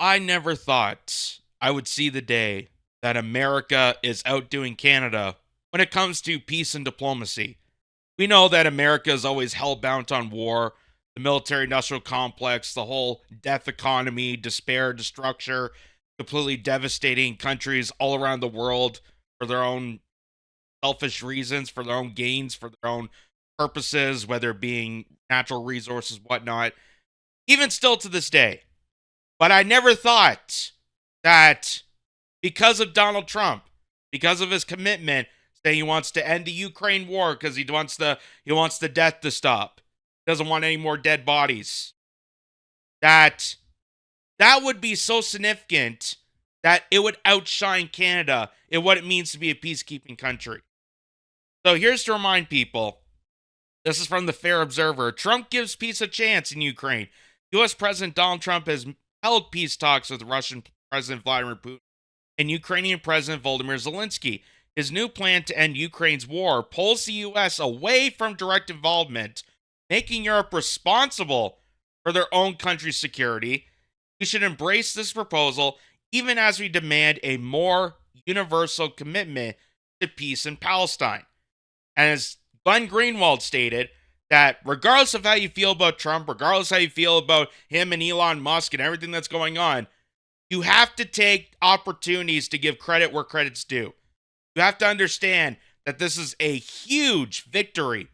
I never thought I would see the day that America is outdoing Canada when it comes to peace and diplomacy. We know that America is always hell-bent on war, the military-industrial complex, the whole death economy, despair, destruction, completely devastating countries all around the world for their own selfish reasons, for their own gains, for their own purposes, whether it being natural resources, whatnot. Even still to this day. But I never thought that because of Donald Trump, because of his commitment, saying he wants to end the Ukraine war because he wants the death to stop, doesn't want any more dead bodies, that would be so significant that it would outshine Canada in what it means to be a peacekeeping country. So here's to remind people. This is from the Fair Observer. Trump gives peace a chance in Ukraine. U.S. President Donald Trump has held peace talks with Russian President Vladimir Putin and Ukrainian President Volodymyr Zelensky. His new plan to end Ukraine's war pulls the U.S. away from direct involvement, making Europe responsible for their own country's security. We should embrace this proposal, even as we demand a more universal commitment to peace in Palestine. And as Glenn Greenwald stated, that regardless of how you feel about Trump, regardless of how you feel about him and Elon Musk and everything that's going on, you have to take opportunities to give credit where credit's due. You have to understand that this is a huge victory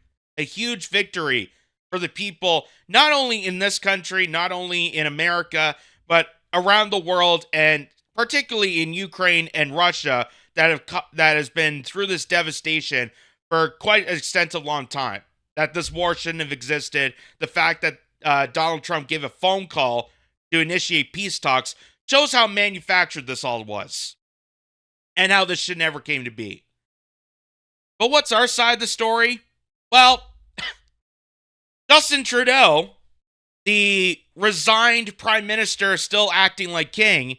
for the people, not only in this country, not only in America, but around the world, and particularly in Ukraine and Russia that has been through this devastation for quite an extensive long time. That this war shouldn't have existed. The fact that Donald Trump gave a phone call to initiate peace talks shows how manufactured this all was and how this should never came to be. But what's our side of the story? Well, Justin Trudeau, the resigned prime minister still acting like king,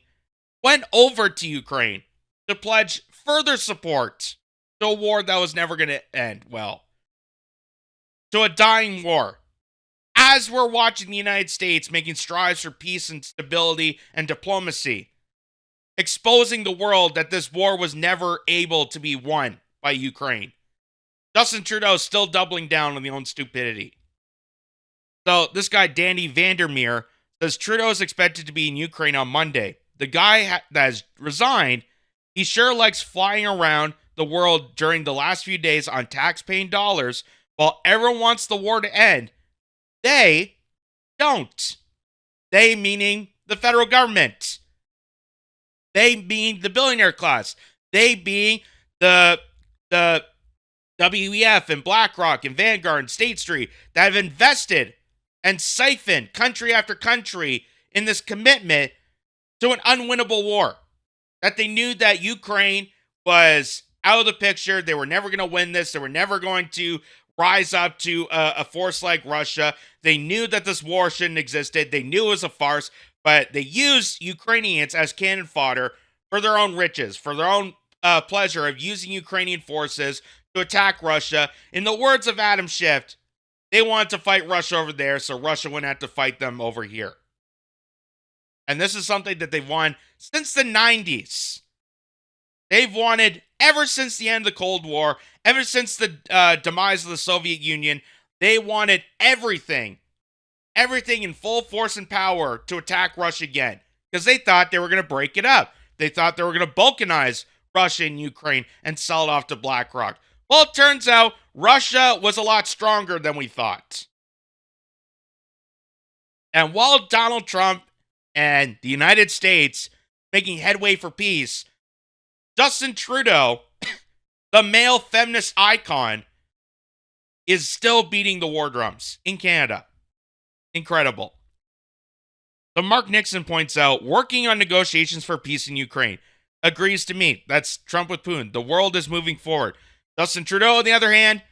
went over to Ukraine to pledge further support to a war that was never going to end well. To a dying war. As we're watching the United States making strides for peace and stability and diplomacy, exposing the world that this war was never able to be won by Ukraine. Justin Trudeau is still doubling down on his own stupidity. So this guy, Danny Vandermeer, says Trudeau is expected to be in Ukraine on Monday. The guy that has resigned, he sure likes flying around the world during the last few days on tax-paying dollars. While everyone wants the war to end, they don't. They meaning the federal government. They mean the billionaire class. They being the WEF and BlackRock and Vanguard and State Street that have invested and siphoned country after country in this commitment to an unwinnable war. That they knew that Ukraine was out of the picture. They were never going to win this. They were never going to rise up to a force like Russia. They knew that this war shouldn't existed. They knew it was a farce, but they used Ukrainians as cannon fodder for their own riches, for their own pleasure of using Ukrainian forces to attack Russia. In the words of Adam Schiff, they wanted to fight Russia over there, so Russia wouldn't have to fight them over here. And this is something that they've won since the 90s. They've wanted ever since the end of the Cold War, ever since the demise of the Soviet Union. They wanted everything in full force and power to attack Russia again, because they thought they were going to break it up. They thought they were going to balkanize Russia and Ukraine and sell it off to BlackRock. Well, it turns out Russia was a lot stronger than we thought. And while Donald Trump and the United States making headway for peace, Justin Trudeau, the male feminist icon, is still beating the war drums in Canada. Incredible. So Mark Nixon points out, working on negotiations for peace in Ukraine. Agrees to meet. That's Trump with Putin. The world is moving forward. Justin Trudeau, on the other hand,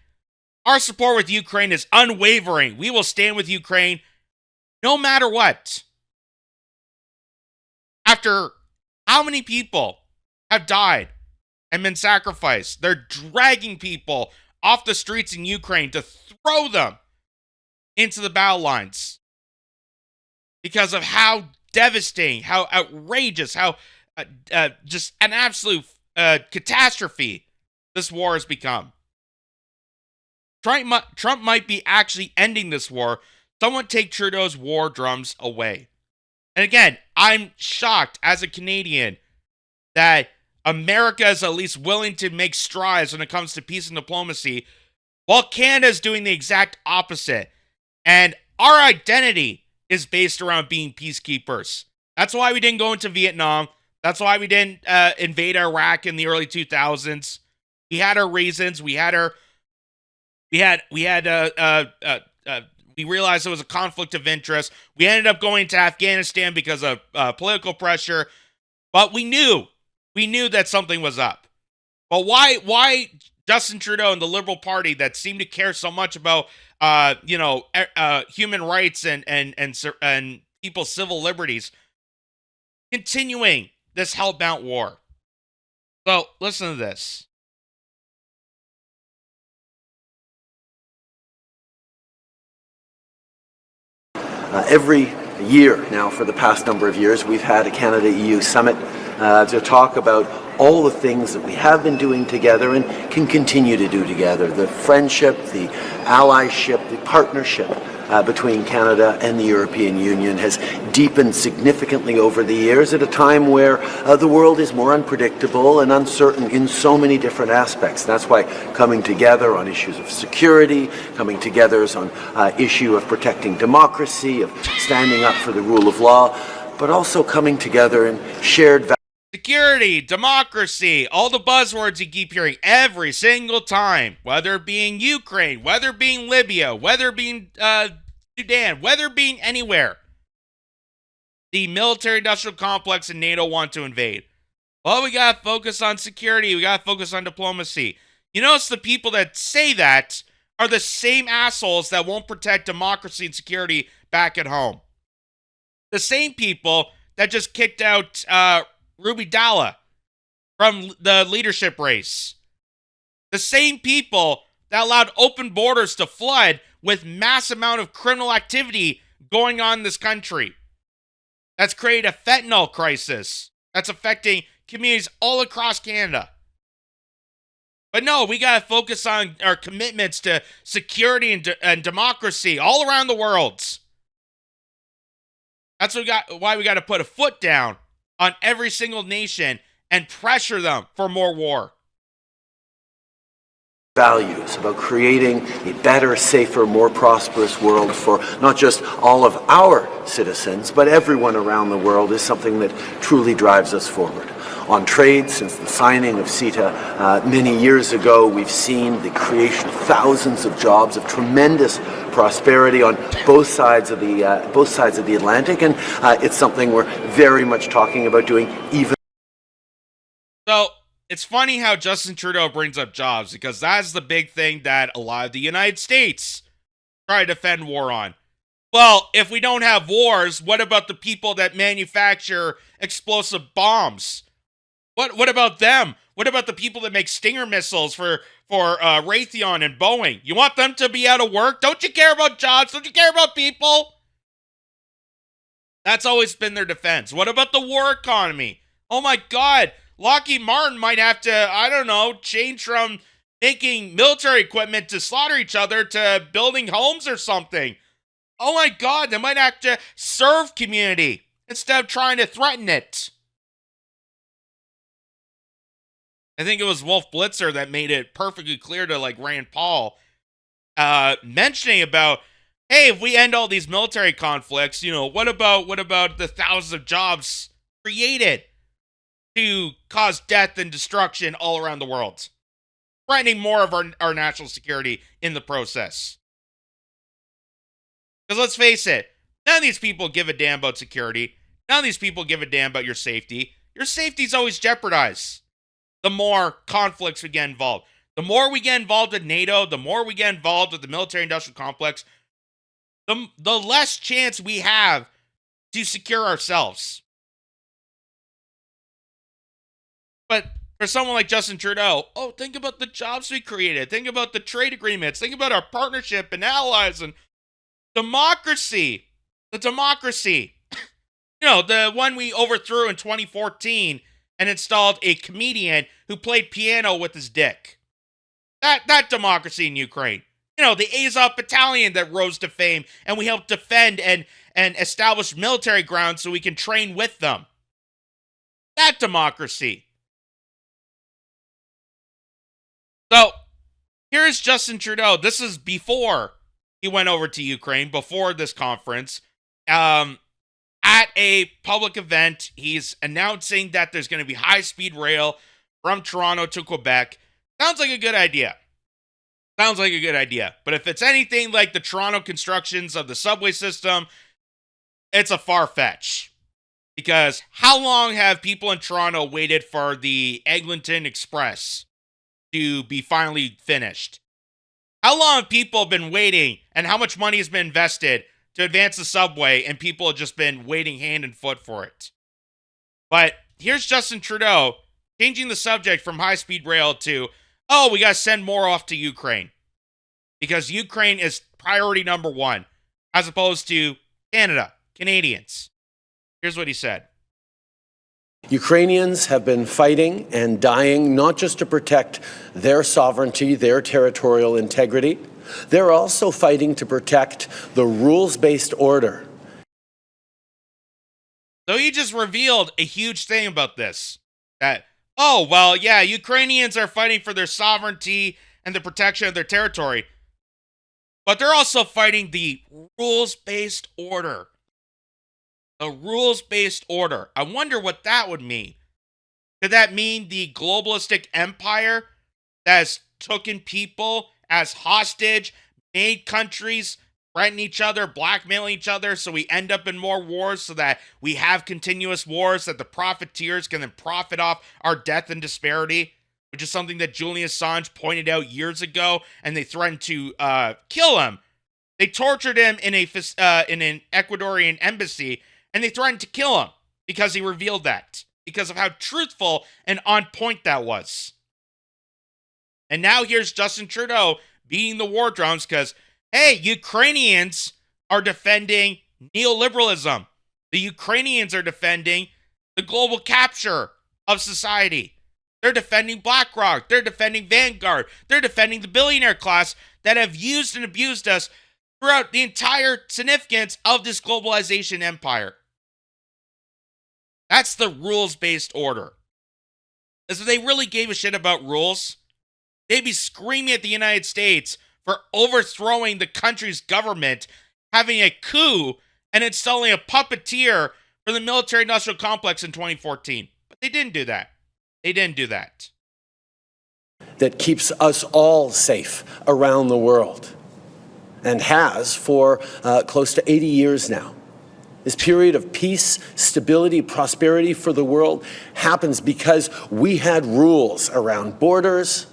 our support with Ukraine is unwavering. We will stand with Ukraine no matter what. After how many people have died and been sacrificed? They're dragging people off the streets in Ukraine to throw them into the battle lines because of how devastating, how outrageous, how just an absolute catastrophe this war has become. Trump might be actually ending this war. Someone take Trudeau's war drums away. And again, I'm shocked as a Canadian that America is at least willing to make strides when it comes to peace and diplomacy, while Canada is doing the exact opposite. And our identity is based around being peacekeepers. That's why we didn't go into Vietnam. That's why we didn't invade Iraq in the early 2000s. We had our reasons. We realized there was a conflict of interest. We ended up going to Afghanistan because of political pressure, but we knew that something was up. But why Justin Trudeau and the Liberal Party that seem to care so much about human rights and people's civil liberties continuing this hellbound war? So listen to this. Every year now for the past number of years, we've had a Canada-EU summit to talk about all the things that we have been doing together and can continue to do together. The friendship, the allyship, the partnership between Canada and the European Union has deepened significantly over the years at a time where the world is more unpredictable and uncertain in so many different aspects. That's why coming together on issues of security, coming together on issue of protecting democracy, of standing up for the rule of law, but also coming together in shared values. Security, democracy, all the buzzwords you keep hearing every single time, whether it being Ukraine, whether it being Libya, whether it being Sudan, whether it being anywhere. The military-industrial complex and NATO want to invade. Well, we got to focus on security. We got to focus on diplomacy. You notice the people that say that are the same assholes that won't protect democracy and security back at home. The same people that just kicked out Ruby Dalla from the leadership race. The same people that allowed open borders to flood with mass amount of criminal activity going on in this country. That's created a fentanyl crisis that's affecting communities all across Canada. But no, we got to focus on our commitments to security and democracy all around the world. That's why we got to put a foot down on every single nation and pressure them for more war. Values about creating a better, safer, more prosperous world for not just all of our citizens, but everyone around the world is something that truly drives us forward. On trade, since the signing of CETA many years ago, we've seen the creation of thousands of jobs, of tremendous prosperity on both sides of the Atlantic, and it's something we're very much talking about doing even. So it's funny how Justin Trudeau brings up jobs, because that's the big thing that a lot of the United States try to defend war on. Well, if we don't have wars, what about the people that manufacture explosive bombs? What about them? What about the people that make Stinger missiles for Raytheon and Boeing? You want them to be out of work? Don't you care about jobs? Don't you care about people? That's always been their defense. What about the war economy? Oh my God, Lockheed Martin might have to, change from making military equipment to slaughter each other to building homes or something. Oh my God, they might have to serve community instead of trying to threaten it. I think it was Wolf Blitzer that made it perfectly clear to Rand Paul, mentioning about, hey, if we end all these military conflicts, what about the thousands of jobs created to cause death and destruction all around the world, threatening more of our national security in the process? Because let's face it, none of these people give a damn about security. None of these people give a damn about your safety. Your safety's always jeopardized the more conflicts we get involved. The more we get involved with NATO, the more we get involved with the military-industrial complex, the less chance we have to secure ourselves. But for someone like Justin Trudeau, think about the jobs we created. Think about the trade agreements. Think about our partnership and allies and democracy. The democracy. The one we overthrew in 2014 and installed a comedian who played piano with his dick. That democracy in Ukraine. The Azov battalion that rose to fame, and we helped defend and establish military grounds so we can train with them. That democracy. So, here's Justin Trudeau. This is before he went over to Ukraine, before this conference. At a public event, he's announcing that there's going to be high-speed rail from Toronto to Quebec. Sounds like a good idea. But if it's anything like the Toronto constructions of the subway system, it's a far fetch. Because how long have people in Toronto waited for the Eglinton Express to be finally finished? How long have people been waiting, and how much money has been invested to advance the subway, and people have just been waiting hand and foot for it? But here's Justin Trudeau changing the subject from high-speed rail to, we got to send more off to Ukraine. Because Ukraine is priority number one, as opposed to Canada, Canadians. Here's what he said. Ukrainians have been fighting and dying not just to protect their sovereignty, their territorial integrity. They're also fighting to protect the rules-based order. So he just revealed a huge thing about this. That, Ukrainians are fighting for their sovereignty and the protection of their territory. But they're also fighting the rules-based order. The rules-based order. I wonder what that would mean. Could that mean the globalistic empire that has taken people as hostage, made countries threaten each other, blackmail each other, so we end up in more wars, so that we have continuous wars, that the profiteers can then profit off our death and disparity, which is something that Julian Assange pointed out years ago, and they threatened to kill him. They tortured him in an Ecuadorian embassy, and they threatened to kill him because he revealed that, because of how truthful and on point that was. And now here's Justin Trudeau beating the war drums because, hey, Ukrainians are defending neoliberalism. The Ukrainians are defending the global capture of society. They're defending BlackRock. They're defending Vanguard. They're defending the billionaire class that have used and abused us throughout the entire significance of this globalization empire. That's the rules-based order. As if they really gave a shit about rules, they'd be screaming at the United States for overthrowing the country's government, having a coup, and installing a puppeteer for the military-industrial complex in 2014. But they didn't do that. That keeps us all safe around the world, and has for close to 80 years now. This period of peace, stability, prosperity for the world happens because we had rules around borders,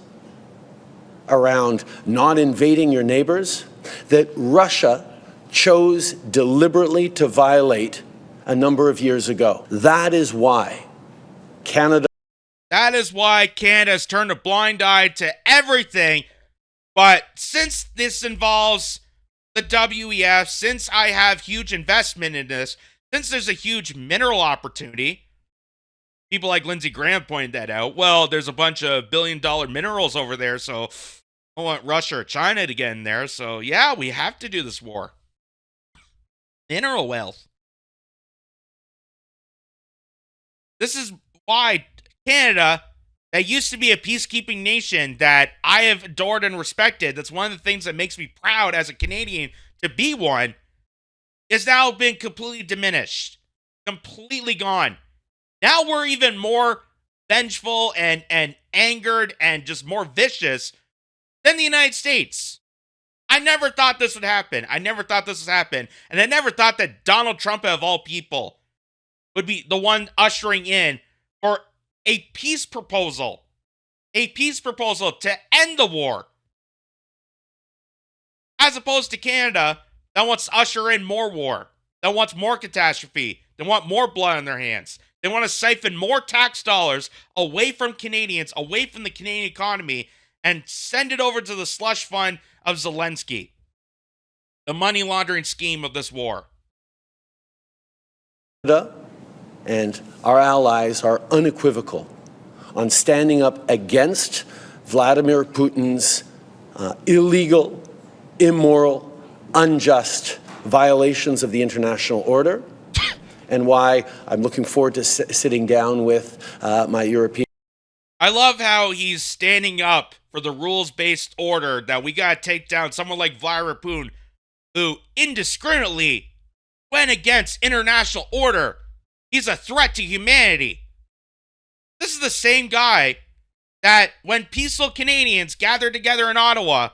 around not invading your neighbors, that Russia chose deliberately to violate a number of years ago. That is why Canada has turned a blind eye to everything. But since this involves the WEF, since I have huge investment in this, since there's a huge mineral opportunity, people like Lindsey Graham pointed that out. Well, there's a bunch of billion-dollar minerals over there, so I want Russia or China to get in there. So yeah, we have to do this war. Mineral wealth. This is why Canada, that used to be a peacekeeping nation that I have adored and respected, that's one of the things that makes me proud as a Canadian to be one, is now been completely diminished. Completely gone. Now we're even more vengeful and angered and just more vicious than the United States. I never thought this would happen. And I never thought that Donald Trump, of all people, would be the one ushering in for a peace proposal to end the war, as opposed to Canada that wants to usher in more war, that wants more catastrophe, they want more blood on their hands. They want to siphon more tax dollars away from Canadians, away from the Canadian economy, and send it over to the slush fund of Zelensky, the money laundering scheme of this war. Canada and our allies are unequivocal on standing up against Vladimir Putin's illegal, immoral, unjust violations of the international order, and why I'm looking forward to sitting down with my European. I love how he's standing up for the rules-based order that we got to take down someone like Vladimir Putin, who indiscriminately went against international order. He's a threat to humanity. This is the same guy that when peaceful Canadians gathered together in Ottawa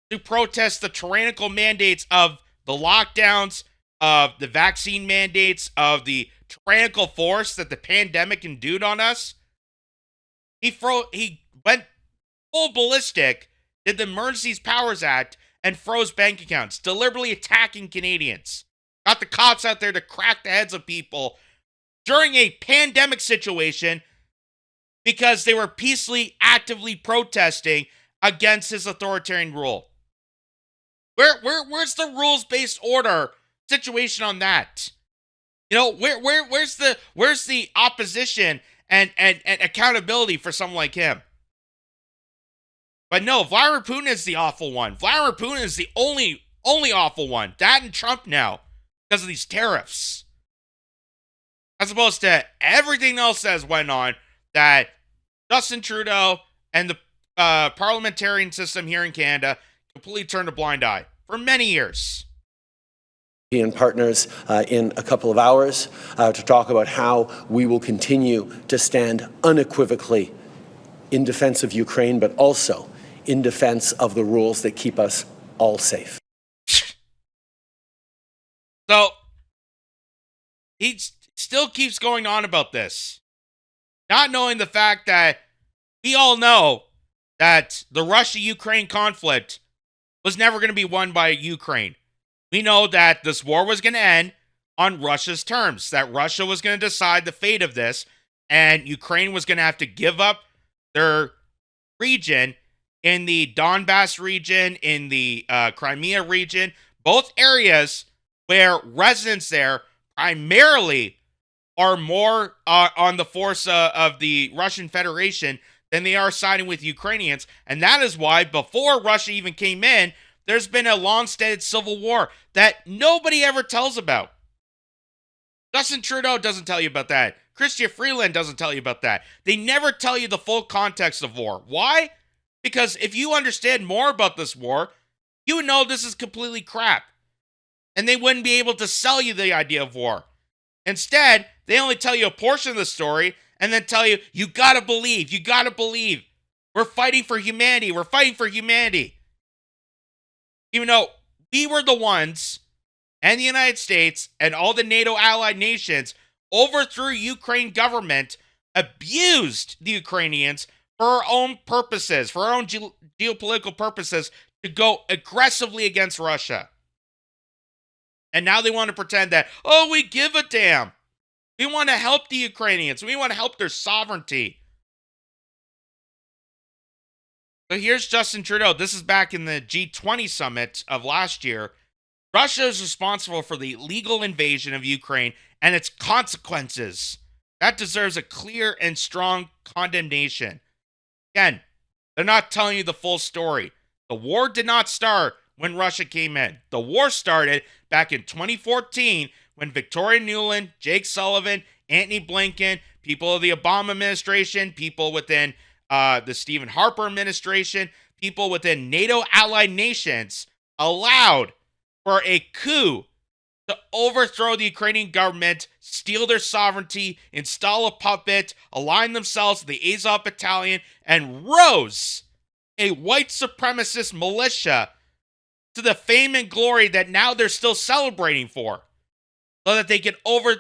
to protest the tyrannical mandates of the lockdowns, of the vaccine mandates, of the tyrannical force that the pandemic endued on us, he went full ballistic, did the Emergencies Powers Act, and froze bank accounts, deliberately attacking Canadians. Got the cops out there to crack the heads of people during a pandemic situation because they were peacefully, actively protesting against his authoritarian rule. Where's the rules-based order situation on that? You know, where's the opposition and accountability for someone like him? But no, Vladimir Putin is the awful one. Vladimir Putin is the only awful one. That and Trump now, because of these tariffs. As opposed to everything else that has went on that Justin Trudeau and the parliamentarian system here in Canada completely turned a blind eye for many years. Partners in a couple of hours to talk about how we will continue to stand unequivocally in defense of Ukraine, but also in defense of the rules that keep us all safe. So he still keeps going on about this, not knowing the fact that we all know that the Russia-Ukraine conflict was never going to be won by Ukraine. We know that this war was going to end on Russia's terms, that Russia was going to decide the fate of this, and Ukraine was going to have to give up their region in the Donbass region, in the Crimea region, both areas where residents there primarily are more on the force of the Russian Federation than they are siding with Ukrainians. And that is why, before Russia even came in, there's been a long-standing civil war that nobody ever tells about. Justin Trudeau doesn't tell you about that. Chrystia Freeland doesn't tell you about that. They never tell you the full context of war. Why? Because if you understand more about this war, you would know this is completely crap. And they wouldn't be able to sell you the idea of war. Instead, they only tell you a portion of the story and then tell you, you gotta believe, you gotta believe. We're fighting for humanity, we're fighting for humanity. Even though we were the ones, and the United States, and all the NATO allied nations overthrew Ukraine government, abused the Ukrainians for our own purposes, for our own geopolitical purposes, to go aggressively against Russia. And now they want to pretend that, oh, we give a damn. We want to help the Ukrainians. We want to help their sovereignty. So here's Justin Trudeau. This is back in the G20 summit of last year. Russia is responsible for the illegal invasion of Ukraine and its consequences. That deserves a clear and strong condemnation. Again, they're not telling you the full story. The war did not start when Russia came in. The war started back in 2014 when Victoria Nuland, Jake Sullivan, Antony Blinken, people of the Obama administration, people within the Stephen Harper administration, people within NATO allied nations allowed for a coup to overthrow the Ukrainian government, steal their sovereignty, install a puppet, align themselves with the Azov Battalion, and rose a white supremacist militia to the fame and glory that now they're still celebrating for, so that they can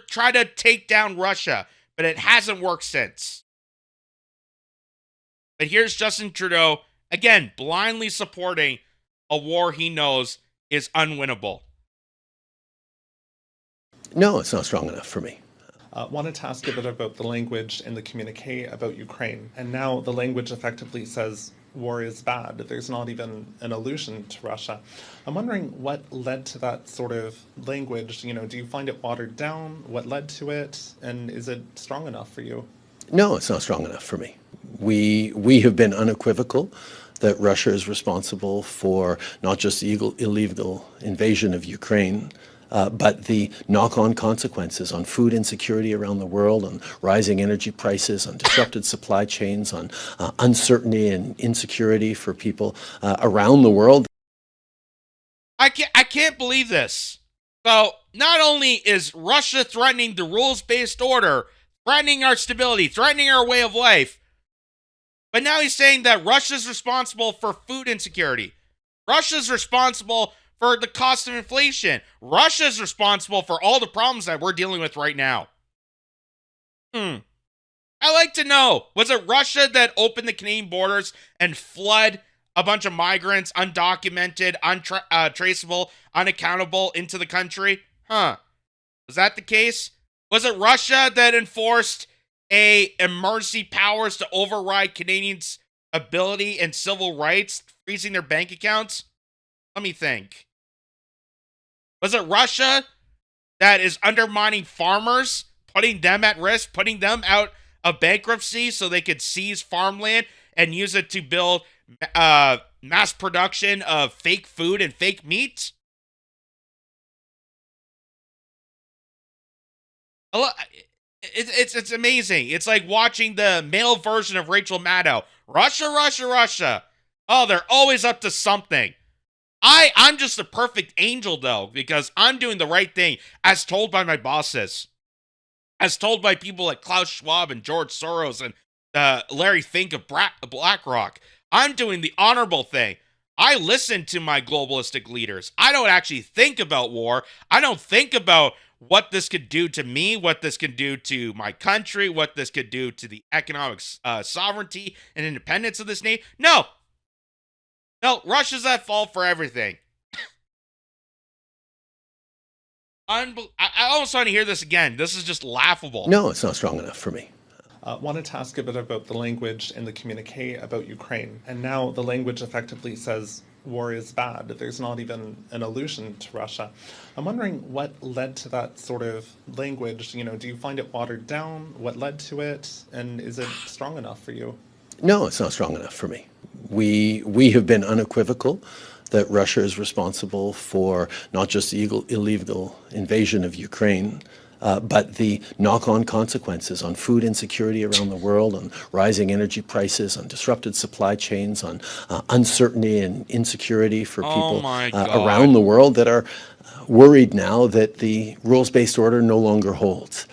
try to take down Russia, but it hasn't worked since. But here's Justin Trudeau, again, blindly supporting a war he knows is unwinnable. No, it's not strong enough for me. Wanted to ask a bit about the language in the communique about Ukraine. And now the language effectively says war is bad. There's not even an allusion to Russia. I'm wondering what led to that sort of language. Do you find it watered down? What led to it? And is it strong enough for you? No, it's not strong enough for me. We have been unequivocal that Russia is responsible for not just the illegal invasion of Ukraine, but the knock-on consequences on food insecurity around the world, on rising energy prices, on disrupted supply chains, on uncertainty and insecurity for people around the world. I can't believe this. So not only is Russia threatening the rules-based order, threatening our stability, threatening our way of life, but now he's saying that Russia's responsible for food insecurity. Russia's responsible for the cost of inflation. Russia's responsible for all the problems that we're dealing with right now. I like to know, was it Russia that opened the Canadian borders and flood a bunch of migrants, undocumented, untraceable, unaccountable, into the country? Was that the case? Was it Russia that enforced emergency powers to override Canadians' ability and civil rights, freezing their bank accounts? Let me think. Was it Russia that is undermining farmers, putting them at risk, putting them out of bankruptcy so they could seize farmland and use it to build mass production of fake food and fake meat? It's amazing. It's like watching the male version of Rachel Maddow. Russia, Russia, Russia. Oh, they're always up to something. I'm just a perfect angel, though, because I'm doing the right thing, as told by my bosses, as told by people like Klaus Schwab and George Soros and Larry Fink of BlackRock. I'm doing the honorable thing. I listen to my globalistic leaders. I don't actually think about war. I don't think about what this could do to me, what this could do to my country, what this could do to the economic sovereignty and independence of this nation. No, Russia's at fault for everything. I almost want to hear this again. This is just laughable. No, it's not strong enough for me. Wanted to ask a bit about the language in the communique about Ukraine. And now the language effectively says war is bad. There's not even an allusion to Russia. I'm wondering what led to that sort of language. Do you find it watered down? What led to it? And is it strong enough for you? No, it's not strong enough for me. We have been unequivocal that Russia is responsible for not just the illegal invasion of Ukraine, but the knock-on consequences on food insecurity around the world, on rising energy prices, on disrupted supply chains, on uncertainty and insecurity for people around the world that are worried now that the rules-based order no longer holds.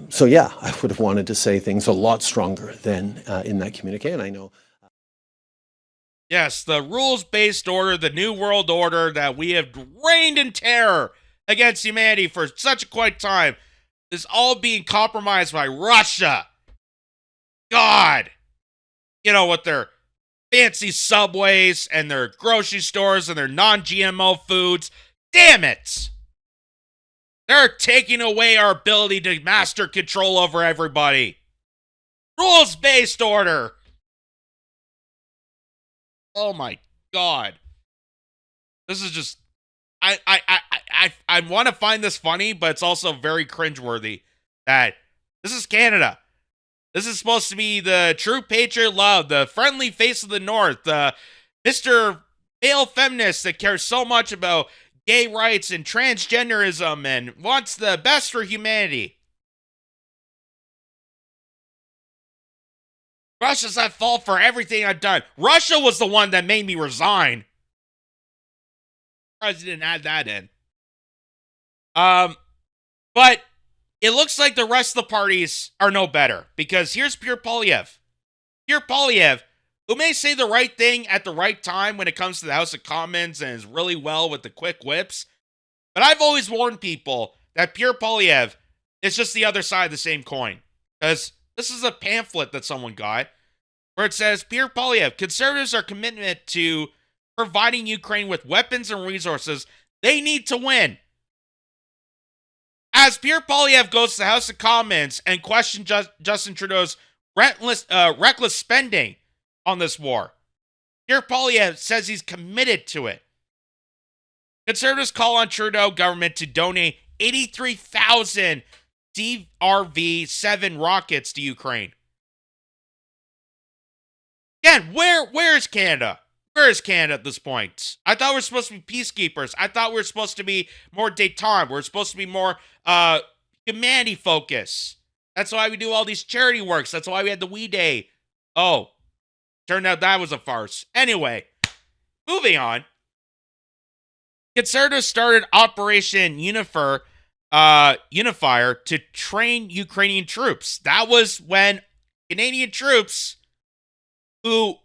So yeah, I would have wanted to say things a lot stronger than in that communique, and I know. Yes, the rules-based order, the New World Order that we have reigned in terror against humanity for such a quite time is all being compromised by Russia. God. With their fancy subways and their grocery stores and their non-GMO foods. Damn it. They're taking away our ability to master control over everybody. Rules-based order. Oh my God. This is just I want to find this funny, but it's also very cringeworthy that this is Canada. This is supposed to be the true patriot love, the friendly face of the North, the Mr. Male feminist that cares so much about gay rights and transgenderism and wants the best for humanity. Russia's at fault for everything I've done. Russia was the one that made me resign. President had that in. But it looks like the rest of the parties are no better, because here's Pierre Poilievre. Pierre Poilievre, who may say the right thing at the right time when it comes to the House of Commons and is really well with the quick whips. But I've always warned people that Pierre Poilievre is just the other side of the same coin. Because this is a pamphlet that someone got where it says, Pierre Poilievre, conservatives are committed to providing Ukraine with weapons and resources they need to win. As Pierre Poilievre goes to the House of Commons and questions Justin Trudeau's reckless spending on this war, Pierre Poilievre says he's committed to it. Conservatives call on Trudeau government to donate 83,000 CRV-7 rockets to Ukraine. Again, where is Canada? Where is Canada at this point? I thought we were supposed to be peacekeepers. I thought we were supposed to be more détente. We're supposed to be more humanity focus. That's why we do all these charity works. That's why we had the We Day. Oh, turned out that was a farce. Anyway, moving on. Conservatives started Operation Unifier to train Ukrainian troops. That was when Canadian troops who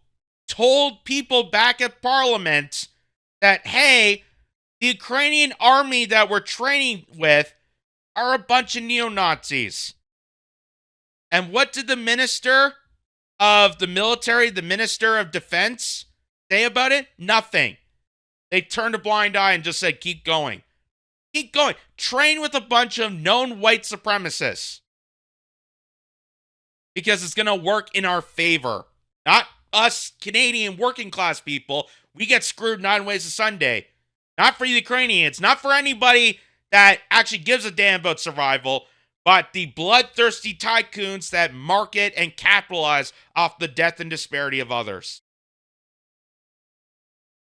told people back at Parliament that, hey, the Ukrainian army that we're training with are a bunch of neo-Nazis. And what did the Minister of the Military, the Minister of Defense, say about it? Nothing. They turned a blind eye and just said, keep going. Keep going. Train with a bunch of known white supremacists. Because it's going to work in our favor. Not us Canadian working class people. We get screwed 9 ways a Sunday. Not for the Ukrainians. Not for anybody that actually gives a damn about survival. But the bloodthirsty tycoons that market and capitalize off the death and disparity of others.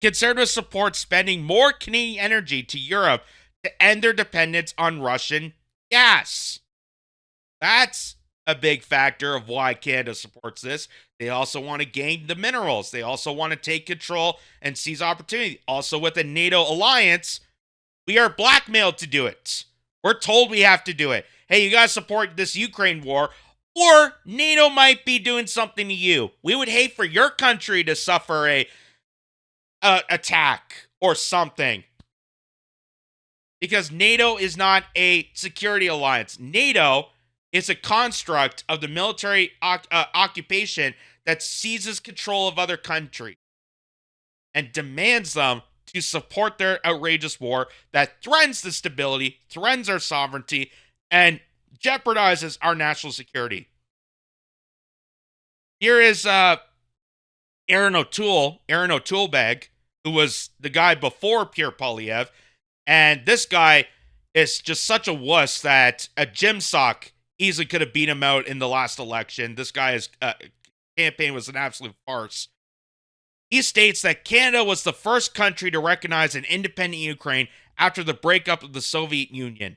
Conservatives support spending more Canadian energy to Europe to end their dependence on Russian gas. That's a big factor of why Canada supports this. They also want to gain the minerals. They also want to take control and seize opportunity. Also, with a NATO alliance, we are blackmailed to do it. We're told we have to do it. Hey, you got to support this Ukraine war, or NATO might be doing something to you. We would hate for your country to suffer a attack or something. Because NATO is not a security alliance. NATO is a construct of the military occupation that seizes control of other countries and demands them to support their outrageous war that threatens the stability, threatens our sovereignty, and jeopardizes our national security. Here is Aaron O'Toole-Beg, who was the guy before Pierre Poilievre, and this guy is just such a wuss that a gym sock easily could have beat him out in the last election. This guy's campaign was an absolute farce. He states that Canada was the first country to recognize an independent Ukraine after the breakup of the Soviet Union.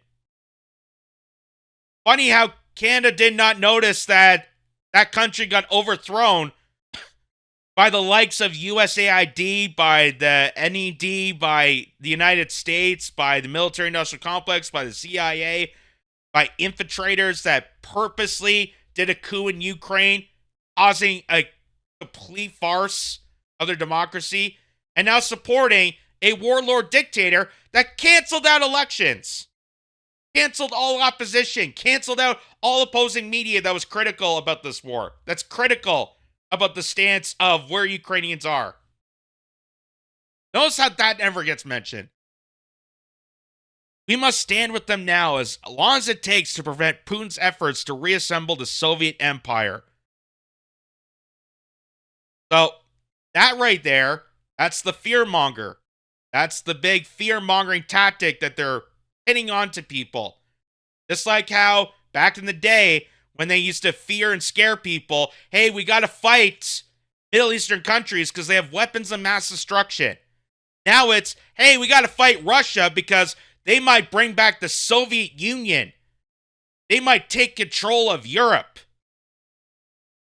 Funny how Canada did not notice that that country got overthrown by the likes of USAID, by the NED, by the United States, by the military-industrial complex, by the CIA, by infiltrators that purposely did a coup in Ukraine, causing a complete farce of their democracy, and now supporting a warlord dictator that canceled out elections, canceled all opposition, canceled out all opposing media that was critical about this war, that's critical about the stance of where Ukrainians are. Notice how that never gets mentioned. We must stand with them now as long as it takes to prevent Putin's efforts to reassemble the Soviet Empire. So, that right there, that's the fearmonger. That's the big fear-mongering tactic that they're hitting onto people. Just like how, back in the day, when they used to fear and scare people, hey, we got to fight Middle Eastern countries because they have weapons of mass destruction. Now it's, hey, we got to fight Russia because they might bring back the Soviet Union. They might take control of Europe.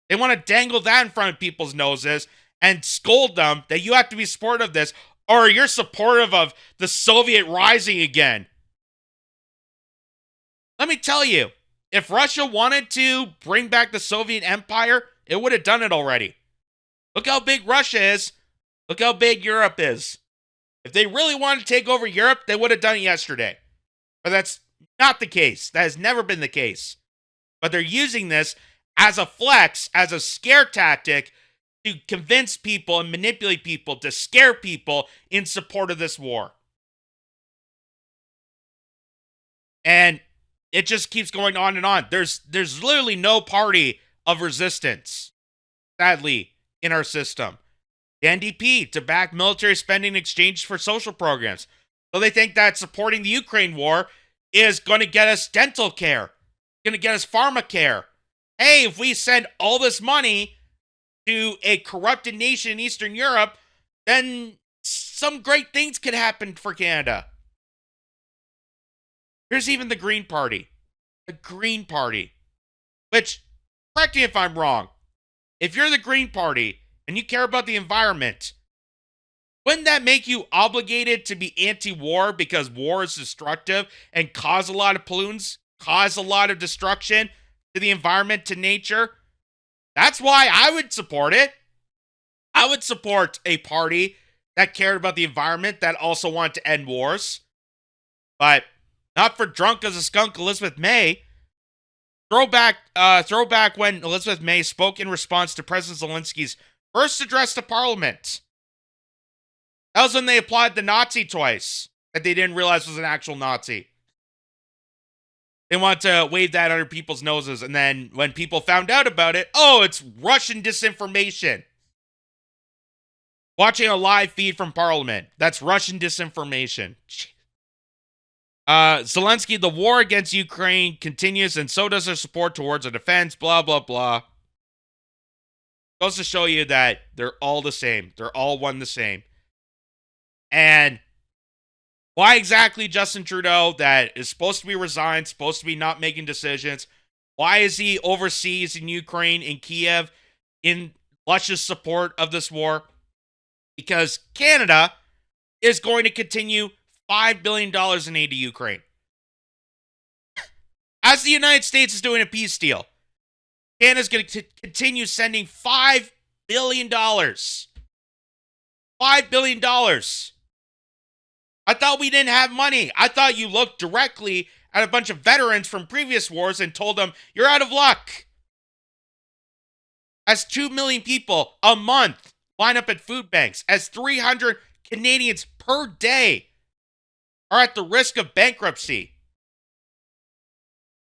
They want to dangle that in front of people's noses and scold them that you have to be supportive of this, or you're supportive of the Soviet rising again. Let me tell you, if Russia wanted to bring back the Soviet Empire, it would have done it already. Look how big Russia is. Look how big Europe is. If they really wanted to take over Europe, they would have done it yesterday. But that's not the case. That has never been the case. But they're using this as a flex, as a scare tactic to convince people and manipulate people, to scare people in support of this war. And it just keeps going on and on. There's literally no party of resistance, sadly, in our system. the NDP to back military spending in exchange for social programs. So they think that supporting the Ukraine war is going to get us dental care, going to get us pharma care. Hey, if we send all this money to a corrupted nation in Eastern Europe, then some great things could happen for Canada. Here's even the Green Party. The Green Party. Which, correct me if I'm wrong, if you're the Green Party and you care about the environment, wouldn't that make you obligated to be anti-war because war is destructive and cause a lot of pollutants, cause a lot of destruction to the environment, to nature? That's why I would support it. I would support a party that cared about the environment, that also wanted to end wars. But not for drunk as a skunk Elizabeth May. Throwback when Elizabeth May spoke in response to President Zelensky's first address to Parliament. That was when they applied the Nazi twice that they didn't realize was an actual Nazi. They wanted to wave that under people's noses, and then when people found out about it, oh, it's Russian disinformation. Watching a live feed from Parliament, that's Russian disinformation. Zelensky, the war against Ukraine continues, and so does their support towards a defense, blah, blah, blah. Goes to show you that they're all the same. They're all one the same. And why exactly Justin Trudeau, that is supposed to be resigned, supposed to be not making decisions, why is he overseas in Ukraine, in Kyiv, in luscious support of this war? Because Canada is going to continue $5 billion in aid to Ukraine. As the United States is doing a peace deal, Canada's going to continue sending $5 billion. $5 billion. I thought we didn't have money. I thought you looked directly at a bunch of veterans from previous wars and told them, you're out of luck. As 2 million people a month line up at food banks, as 300 Canadians per day are at the risk of bankruptcy,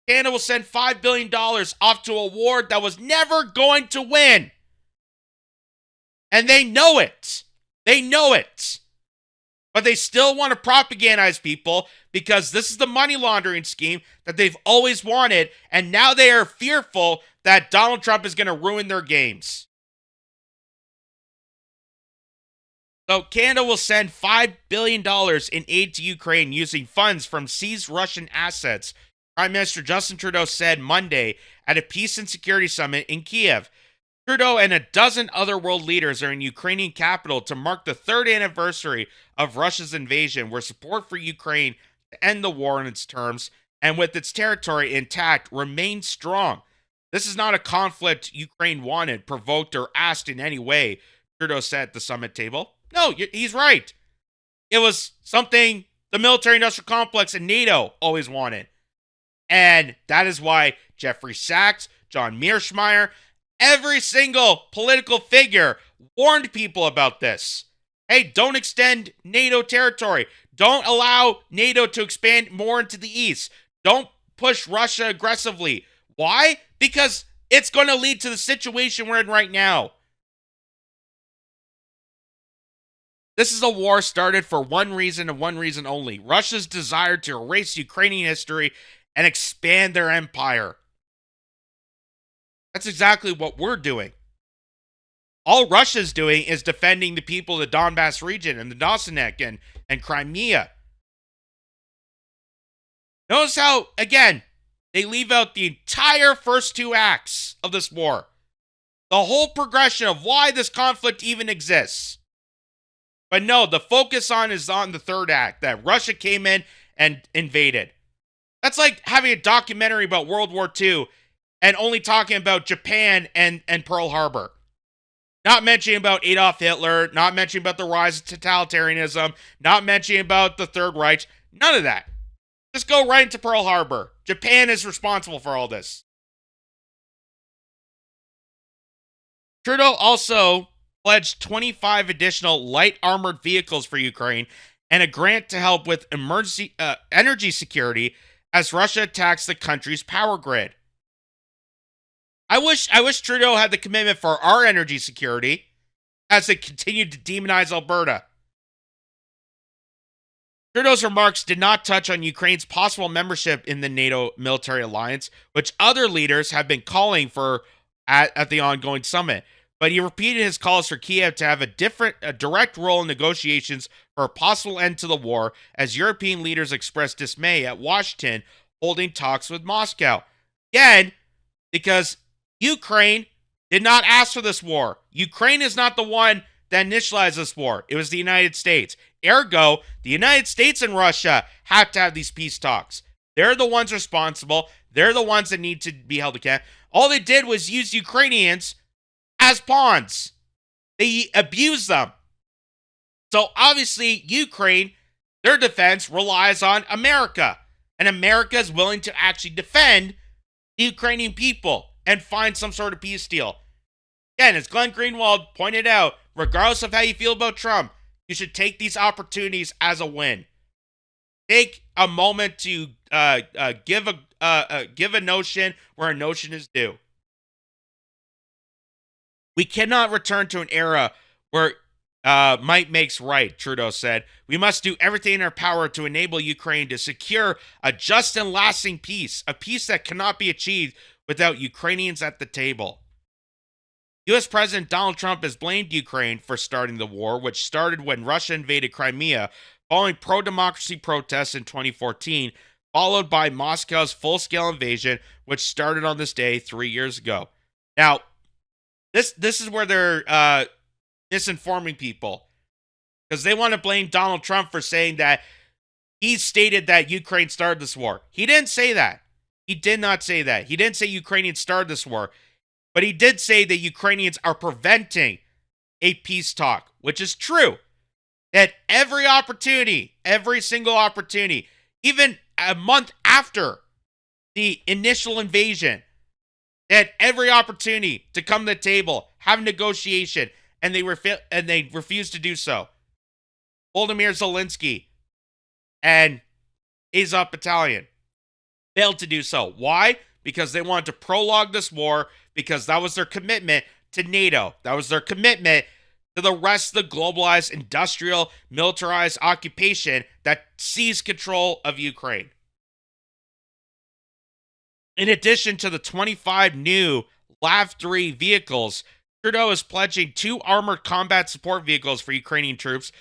Canada will send $5 billion off to a war that was never going to win. And they know it. They know it. But they still want to propagandize people because this is the money laundering scheme that they've always wanted. And now they are fearful that Donald Trump is going to ruin their games. So Canada will send $5 billion in aid to Ukraine using funds from seized Russian assets, Prime Minister Justin Trudeau said Monday at a peace and security summit in Kyiv. Trudeau and a dozen other world leaders are in Ukrainian capital to mark the third anniversary of Russia's invasion, where support for Ukraine to end the war on its terms and with its territory intact remains strong. This is not a conflict Ukraine wanted, provoked, or asked in any way, Trudeau said at the summit table. No, he's right. It was something the military-industrial complex and NATO always wanted. And that is why Jeffrey Sachs, John Mearsheimer, every single political figure warned people about this. Hey, don't extend NATO territory. Don't allow NATO to expand more into the east. Don't push Russia aggressively. Why? Because it's going to lead to the situation we're in right now. This is a war started for one reason and one reason only: Russia's desire to erase Ukrainian history and expand their empire. That's exactly what we're doing. All Russia's doing is defending the people of the Donbass region and the Donetsk and Crimea. Notice how, again, they leave out the entire first two acts of this war. The whole progression of why this conflict even exists. But no, the focus is on the third act, that Russia came in and invaded. That's like having a documentary about World War II and only talking about Japan and Pearl Harbor. Not mentioning about Adolf Hitler, not mentioning about the rise of totalitarianism, not mentioning about the Third Reich, none of that. Just go right into Pearl Harbor. Japan is responsible for all this. Trudeau also pledged 25 additional light armored vehicles for Ukraine and a grant to help with emergency energy security as Russia attacks the country's power grid. I wish Trudeau had the commitment for our energy security. as they continued to demonize Alberta. Trudeau's remarks did not touch on Ukraine's possible membership in the NATO military alliance, which other leaders have been calling for at the ongoing summit. But he repeated his calls for Kyiv to have a direct role in negotiations for a possible end to the war, as European leaders expressed dismay at Washington holding talks with Moscow. Again, because Ukraine did not ask for this war. Ukraine is not the one that initialized this war. It was the United States. Ergo, the United States and Russia have to have these peace talks. They're the ones responsible. They're the ones that need to be held accountable. All they did was use Ukrainians as pawns. They abused them. So obviously, Ukraine, their defense relies on America. And America is willing to actually defend the Ukrainian people and find some sort of peace deal. Again, as Glenn Greenwald pointed out, regardless of how you feel about Trump, you should take these opportunities as a win. Take a moment to give a notion where a notion is due. We cannot return to an era where might makes right, Trudeau said. We must do everything in our power to enable Ukraine to secure a just and lasting peace, a peace that cannot be achieved without Ukrainians at the table. U.S. President Donald Trump has blamed Ukraine for starting the war, which started when Russia invaded Crimea following pro-democracy protests in 2014, followed by Moscow's full-scale invasion, which started on this day 3 years ago. Now, this is where they're misinforming people, because they want to blame Donald Trump for saying that he stated that Ukraine started this war. He didn't say that. He did not say that. He didn't say Ukrainians started this war. But he did say that Ukrainians are preventing a peace talk, which is true. At every opportunity, every single opportunity, even a month after the initial invasion, they had every opportunity to come to the table, have a negotiation, and they refused to do so. Volodymyr Zelensky and Azov Battalion failed to do so. Why? Because they wanted to prologue this war, because that was their commitment to NATO. That was their commitment to the rest of the globalized, industrial, militarized occupation that seized control of Ukraine. In addition to the 25 new LAV-3 vehicles, Trudeau is pledging 2 armored combat support vehicles for Ukrainian troops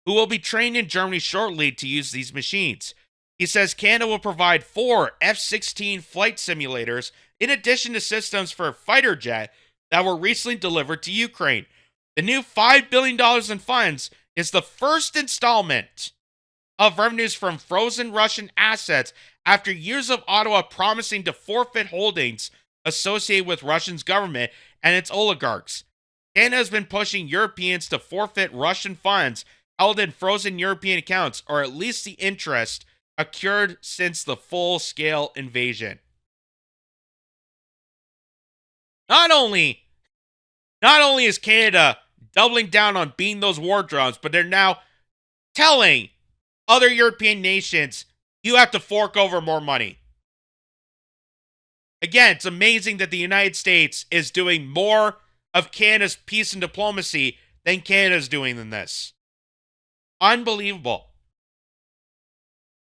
who will be trained in Germany shortly to use these machines. He says Canada will provide 4 F-16 flight simulators in addition to systems for a fighter jet that were recently delivered to Ukraine. The new $5 billion in funds is the first installment of revenues from frozen Russian assets after years of Ottawa promising to forfeit holdings associated with Russia's government and its oligarchs. Canada has been pushing Europeans to forfeit Russian funds held in frozen European accounts, or at least the interest occurred since the full-scale invasion. Not only is Canada doubling down on being those war drums, but they're now telling other European nations, you have to fork over more money. Again, it's amazing that the United States is doing more of Canada's peace and diplomacy than Canada's doing in this. Unbelievable.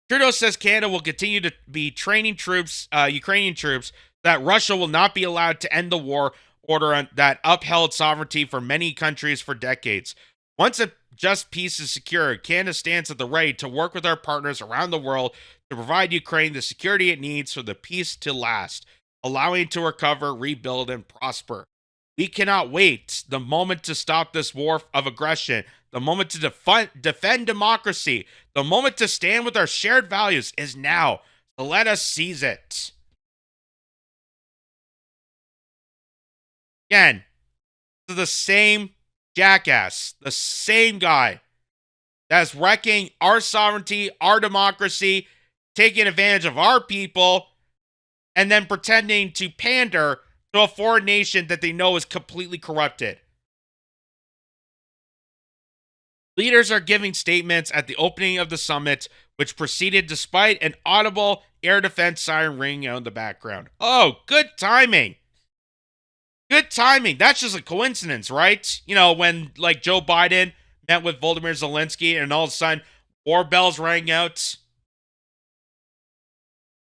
Trudeau says Canada will continue to be training troops, Ukrainian troops, that Russia will not be allowed to end the war order that upheld sovereignty for many countries for decades. Once a just peace is secured, Canada stands at the ready to work with our partners around the world to provide Ukraine the security it needs for the peace to last, allowing it to recover, rebuild, and prosper. We cannot wait. The moment to stop this war of aggression, the moment to defend democracy, the moment to stand with our shared values is now. So let us seize it. Again, this is the same jackass, the same guy that's wrecking our sovereignty, our democracy, taking advantage of our people, and then pretending to pander to a foreign nation that they know is completely corrupted. Leaders are giving statements at the opening of the summit, which proceeded despite an audible air defense siren ringing out in the background. Oh, good timing. Good timing. That's just a coincidence, right? You know, when like Joe Biden met with Volodymyr Zelensky and all of a sudden war bells rang out.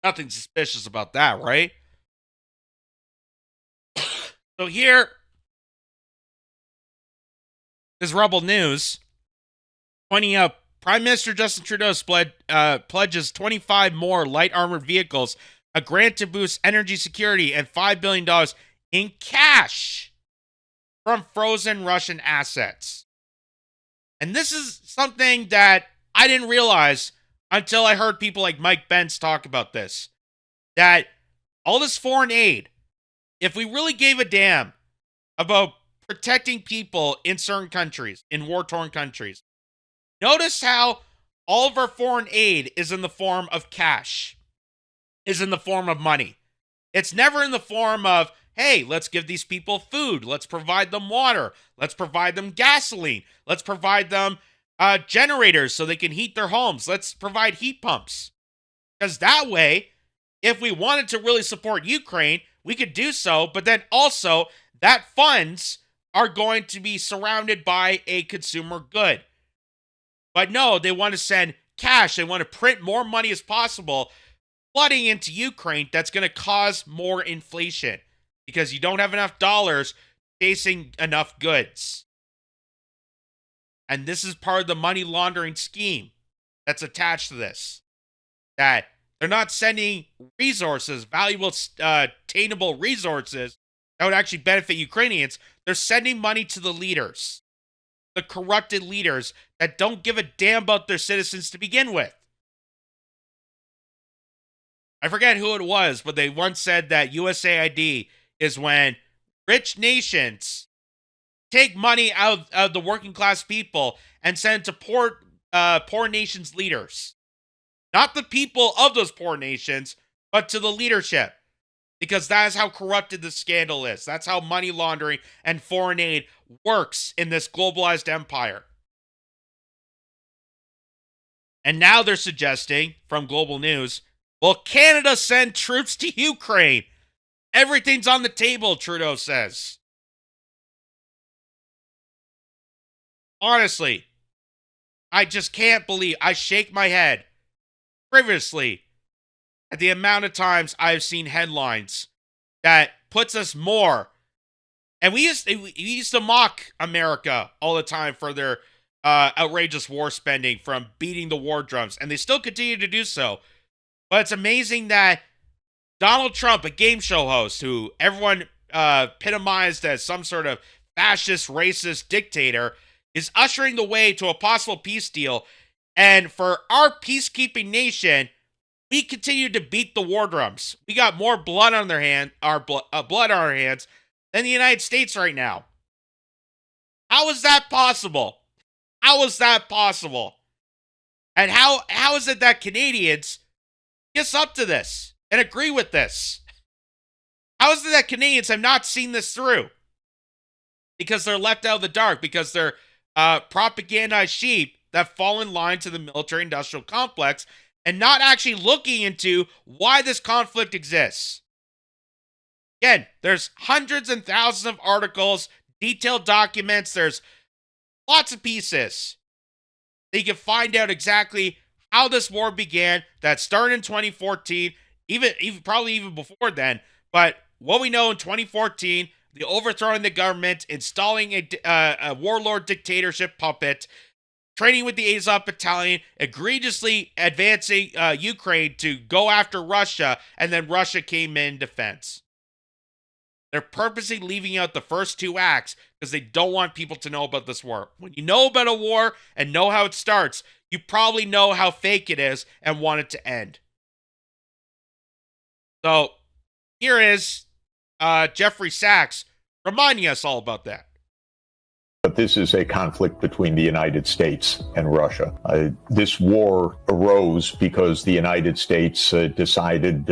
Nothing suspicious about that, right? So here is Rebel News pointing out Prime Minister Justin Trudeau pledges 25 more light armored vehicles, a grant to boost energy security, and $5 billion in cash from frozen Russian assets. And this is something that I didn't realize until I heard people like Mike Pence talk about this. That all this foreign aid, if we really gave a damn about protecting people in certain countries, in war-torn countries, notice how all of our foreign aid is in the form of cash, is in the form of money. It's never in the form of, hey, let's give these people food. Let's provide them water. Let's provide them gasoline. Let's provide them generators so they can heat their homes. Let's provide heat pumps. Because that way, if we wanted to really support Ukraine, we could do so. But then also, that funds are going to be surrounded by a consumer good. But no, they want to send cash. They want to print more money as possible, flooding into Ukraine. That's going to cause more inflation because you don't have enough dollars chasing enough goods. And this is part of the money laundering scheme that's attached to this. That they're not sending resources, valuable, attainable resources that would actually benefit Ukrainians. They're sending money to the leaders, the corrupted leaders that don't give a damn about their citizens to begin with. I forget who it was, but they once said that USAID is when rich nations take money out of the working class people and send it to poor nations' leaders. Not the people of those poor nations, but to the leadership. Because that is how corrupted the scandal is. That's how money laundering and foreign aid works in this globalized empire. And now they're suggesting, from Global News, will Canada send troops to Ukraine? Everything's on the table, Trudeau says. Honestly, I just can't believe, I shake my head frivolously at the amount of times I've seen headlines that puts us more. And we used to mock America all the time for their outrageous war spending from beating the war drums, and they still continue to do so. But it's amazing that Donald Trump, a game show host who everyone epitomized as some sort of fascist, racist dictator, is ushering the way to a possible peace deal. And for our peacekeeping nation, we continue to beat the war drums. We got more blood on blood on our hands than the United States right now. How is that possible? How is that possible? And how is it that Canadians kiss up to this and agree with this? How is it that Canadians have not seen this through? Because they're left out of the dark, because they're propagandized sheep that fall in line to the military-industrial complex and not actually looking into why this conflict exists. Again, there's hundreds and thousands of articles, detailed documents, there's lots of pieces that you can find out exactly how this war began, that started in 2014, even probably even before then. But what we know in 2014, the overthrowing the government, installing a warlord dictatorship puppet, training with the Azov Battalion, egregiously advancing Ukraine to go after Russia, and then Russia came in defense. They're purposely leaving out the first two acts because they don't want people to know about this war. When you know about a war and know how it starts, you probably know how fake it is and want it to end. So here is Jeffrey Sachs reminding us all about that. But this is a conflict between the United States and Russia. This war arose because the United States decided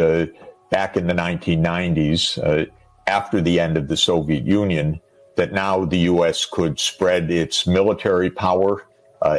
back in the 1990s, after the end of the Soviet Union, that now the U.S. could spread its military power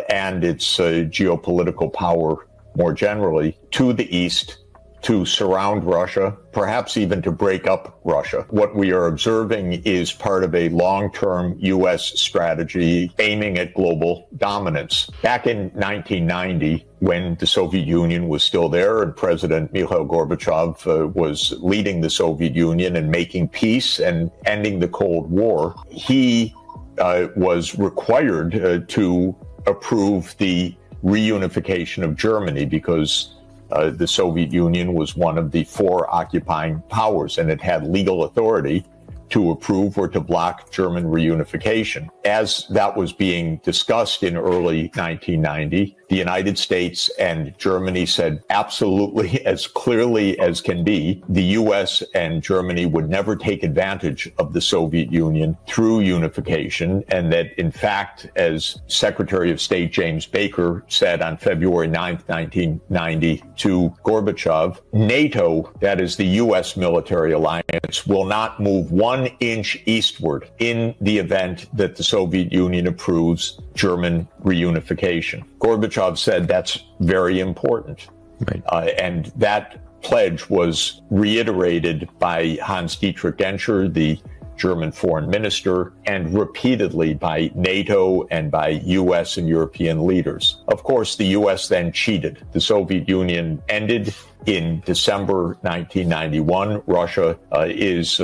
and its geopolitical power more generally to the east to surround Russia, perhaps even to break up Russia. What we are observing is part of a long-term U.S. strategy aiming at global dominance. Back in 1990, when the Soviet Union was still there and President Mikhail Gorbachev was leading the Soviet Union and making peace and ending the Cold War, he was required to approve the reunification of Germany because the Soviet Union was one of the four occupying powers, and it had legal authority to approve or to block German reunification. As that was being discussed in early 1990, the United States and Germany said absolutely, as clearly as can be, the U.S. and Germany would never take advantage of the Soviet Union through unification, and that, in fact, as Secretary of State James Baker said on February 9th, 1990 to Gorbachev, NATO, that is the U.S. military alliance, will not move 1 inch eastward in the event that the Soviet Union approves German reunification. Gorbachev said that's very important. Right. And that pledge was reiterated by Hans-Dietrich Genscher, the German foreign minister, and repeatedly by NATO and by U.S. and European leaders. Of course, the U.S. then cheated. The Soviet Union ended in December 1991. Russia is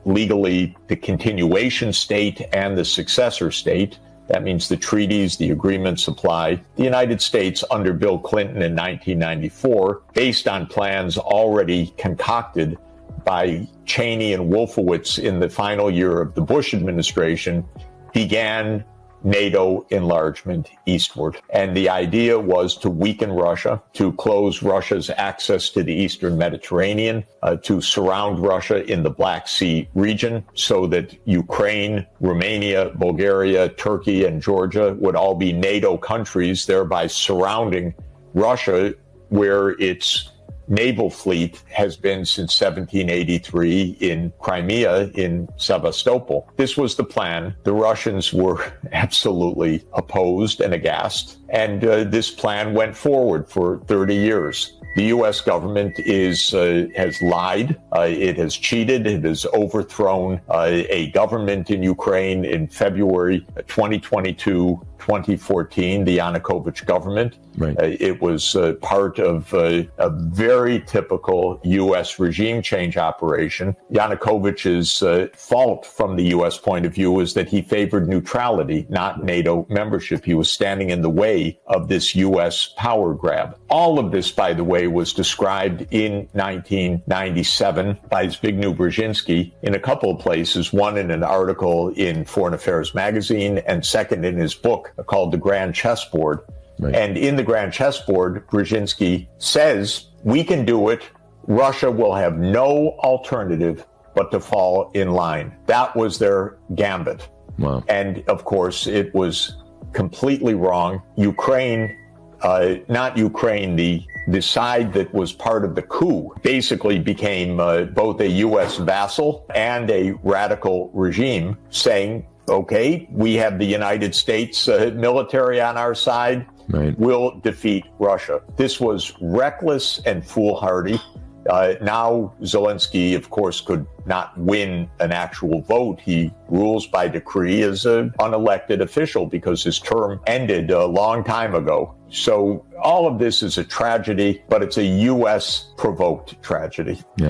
legally the continuation state and the successor state. That means the treaties, the agreements apply. The United States, under Bill Clinton in 1994, based on plans already concocted by Cheney and Wolfowitz in the final year of the Bush administration, began NATO enlargement eastward. And the idea was to weaken Russia, to close Russia's access to the Eastern Mediterranean, to surround Russia in the Black Sea region so that Ukraine, Romania, Bulgaria, Turkey, and Georgia would all be NATO countries, thereby surrounding Russia, where its naval fleet has been since 1783 in Crimea, in Sevastopol. This was the plan. The Russians were absolutely opposed and aghast, and this plan went forward for 30 years. The U.S. government has lied, it has cheated, it has overthrown a government in Ukraine in February 2022, 2014, the Yanukovych government. Right. It was part of a very typical U.S. regime change operation. Yanukovych's fault from the U.S. point of view is that he favored neutrality, not NATO membership. He was standing in the way of this U.S. power grab. All of this, by the way, was described in 1997 by Zbigniew Brzezinski in a couple of places, one in an article in Foreign Affairs magazine, and second in his book called The Grand Chessboard. Right. And in The Grand Chessboard, Brzezinski says, we can do it. Russia will have no alternative but to fall in line. That was their gambit. Wow. And of course, it was completely wrong. Ukraine, not Ukraine, the side that was part of the coup basically became both a U.S. vassal and a radical regime, saying, okay, we have the United States military on our side. Right. We'll defeat Russia. This was reckless and foolhardy. Now Zelensky, of course, could not win an actual vote. He rules by decree as an unelected official because his term ended a long time ago. So all of this is a tragedy, but it's a U.S.-provoked tragedy. Yeah.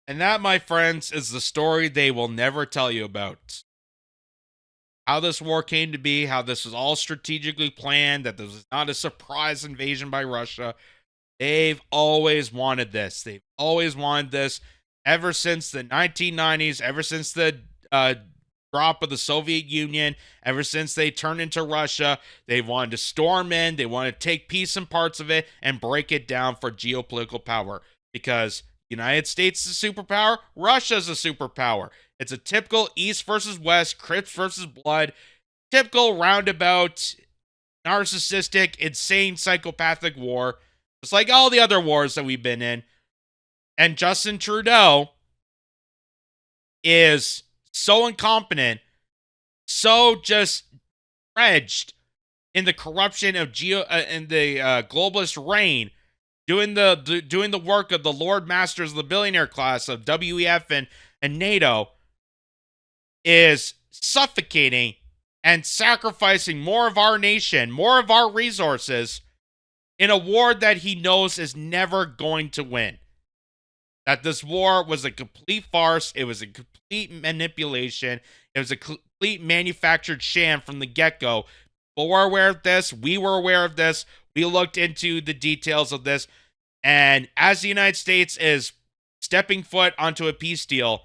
And that, my friends, is the story they will never tell you about. How this war came to be, how this was all strategically planned, that this was not a surprise invasion by Russia. They've always wanted this. They've always wanted this ever since the 1990s, ever since the drop of the Soviet Union, ever since they turned into Russia. They wanted to storm in, they wanted to take peace in parts of it and break it down for geopolitical power. Because United States is a superpower, Russia's a superpower. It's a typical East versus West, Crips versus Blood, typical roundabout, narcissistic, insane, psychopathic war. Just like all the other wars that we've been in. And Justin Trudeau is so incompetent, so just dredged in the corruption of in the globalist reign, doing the work of the Lord Masters of the billionaire class of WEF and NATO, is suffocating and sacrificing more of our nation, more of our resources in a war that he knows is never going to win. That this war was a complete farce. It was a complete manipulation. It was a complete manufactured sham from the get-go. But we're aware of this. We were aware of this. We looked into the details of this. And as the United States is stepping foot onto a peace deal,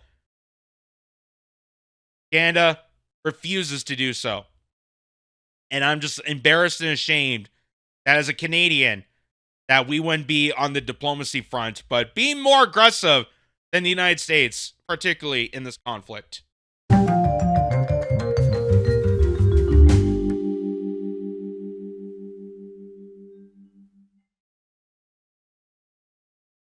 Canada refuses to do so. And I'm just embarrassed and ashamed that as a Canadian, that we wouldn't be on the diplomacy front, but being more aggressive than the United States, particularly in this conflict.